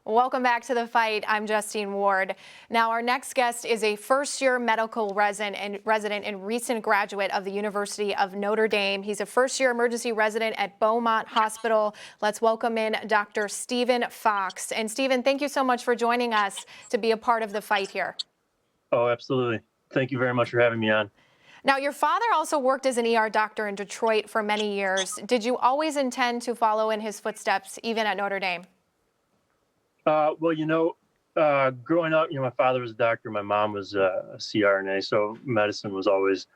Welcome back to The Fight. I'm Justine Ward. Now, our next guest is a first-year medical resident and recent graduate of the University of Notre Dame. He's a first-year emergency resident at Beaumont Hospital. Let's welcome in Dr. Stephen Fox. And Stephen, thank you so much for joining us to be a part of The Fight here. Oh, absolutely. Thank you very much for having me on. Now, your father also worked as an ER doctor in Detroit for many years. Did you always intend to follow in his footsteps, even at Notre Dame? Growing up, my father was a doctor, my mom was a CRNA, so medicine was always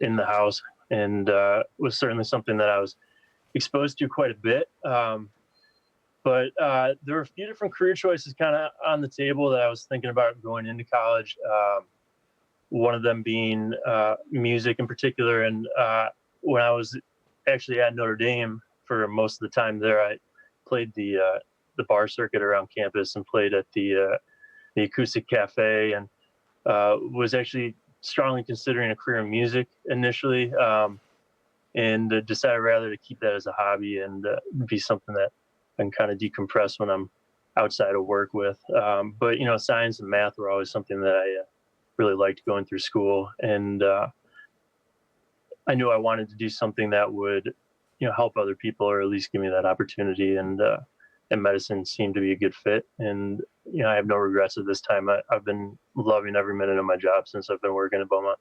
in the house, and was certainly something that I was exposed to quite a bit. But there were a few different career choices kind of on the table that I was thinking about going into college. One of them being music in particular, and when I was actually at Notre Dame for most of the time there, I played the bar circuit around campus and played at the acoustic cafe, and was actually strongly considering a career in music initially, and decided rather to keep that as a hobby and be something that I can kind of decompress when I'm outside of work with. But science and math were always something that I really liked going through school, and I knew I wanted to do something that would help other people, or at least give me that opportunity, and medicine seemed to be a good fit. And I have no regrets at this time. I've been loving every minute of my job since I've been working at Beaumont.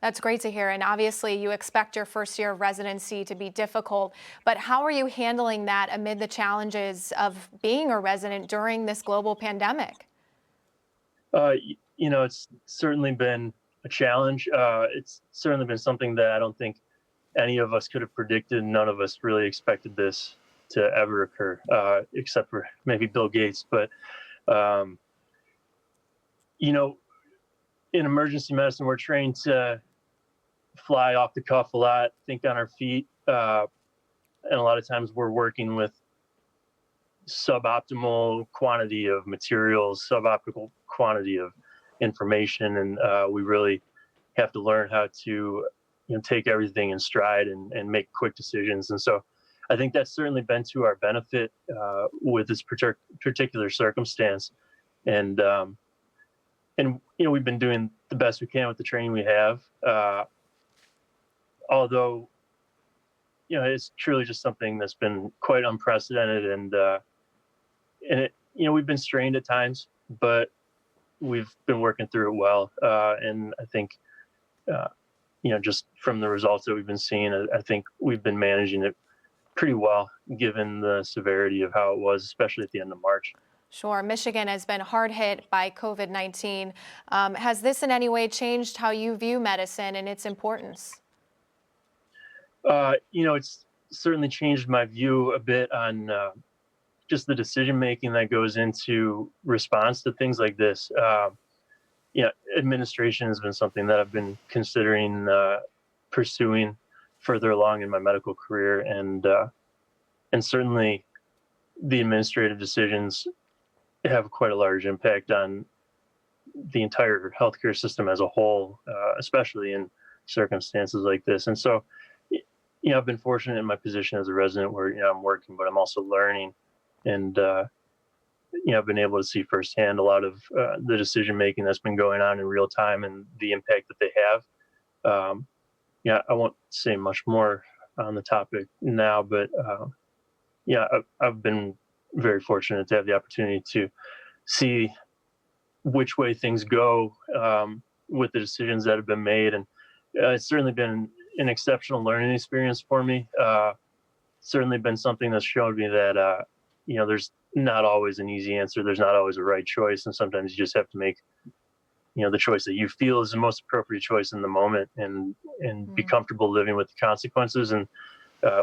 That's great to hear. And obviously, you expect your first year of residency to be difficult. But how are you handling that amid the challenges of being a resident during this global pandemic? It's certainly been a challenge. It's certainly been something that I don't think any of us could have predicted. None of us really expected this to ever occur, except for maybe Bill Gates. But, in emergency medicine, we're trained to fly off the cuff a lot, think on our feet. And a lot of times we're working with suboptimal quantity of materials, suboptimal quantity of information. And we really have to learn how to take everything in stride and make quick decisions. And so I think that's certainly been to our benefit with this particular circumstance, and we've been doing the best we can with the training we have. Although it's truly just something that's been quite unprecedented, and we've been strained at times, but we've been working through it well. And I think just from the results that we've been seeing, I think we've been managing it pretty well, given the severity of how it was, especially at the end of March. Sure. Michigan has been hard hit by COVID-19. Has this in any way changed how you view medicine and its importance? It's certainly changed my view a bit on just the decision making that goes into response to things like this. Administration has been something that I've been considering pursuing further along in my medical career, and certainly the administrative decisions have quite a large impact on the entire healthcare system as a whole, especially in circumstances like this. And so, I've been fortunate in my position as a resident where I'm working, but I'm also learning, and I've been able to see firsthand a lot of the decision making that's been going on in real time and the impact that they have. I won't say much more on the topic now, but I've been very fortunate to have the opportunity to see which way things go with the decisions that have been made. And it's certainly been an exceptional learning experience for me. Certainly been something that's shown me that, there's not always an easy answer. There's not always a right choice. And sometimes you just have to make the choice that you feel is the most appropriate choice in the moment, and be comfortable living with the consequences. And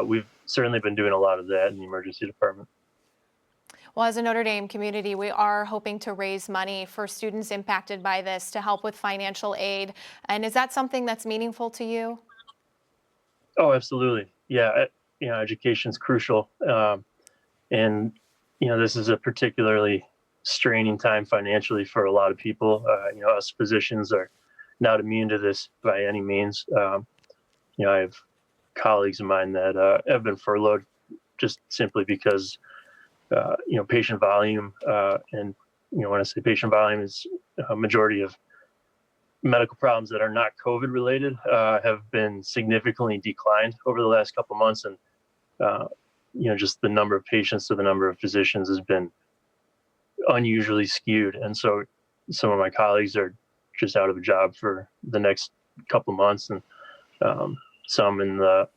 we've certainly been doing a lot of that in the emergency department. Well, as a Notre Dame community, we are hoping to raise money for students impacted by this to help with financial aid. And is that something that's meaningful to you? Oh, absolutely. Yeah. Education's crucial. And this is a particularly straining time financially for a lot of people. Us physicians are not immune to this by any means. I have colleagues of mine that have been furloughed just simply because patient volume, and when I say patient volume, is a majority of medical problems that are not COVID related have been significantly declined over the last couple months, and just the number of patients to the number of physicians has been unusually skewed, and so some of my colleagues are just out of a job for the next couple months, and some in the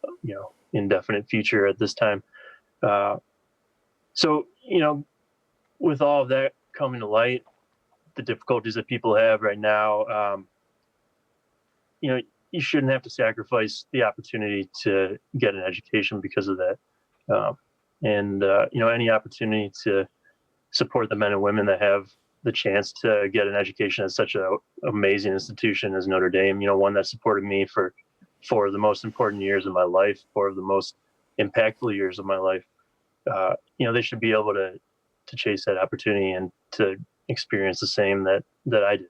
indefinite future at this time. So with all of that coming to light, the difficulties that people have right now, you shouldn't have to sacrifice the opportunity to get an education because of that. And any opportunity to support the men and women that have the chance to get an education at such an amazing institution as Notre Dame, one that supported me for 4 of the most important years of my life, 4 of the most impactful years of my life. They should be able to chase that opportunity and to experience the same that I did.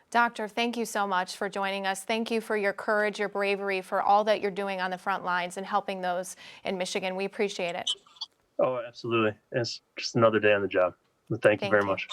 Doctor, thank you so much for joining us. Thank you for your courage, your bravery, for all that you're doing on the front lines and helping those in Michigan. We appreciate it. Oh, absolutely. It's just another day on the job. Thank you very Thank you. much.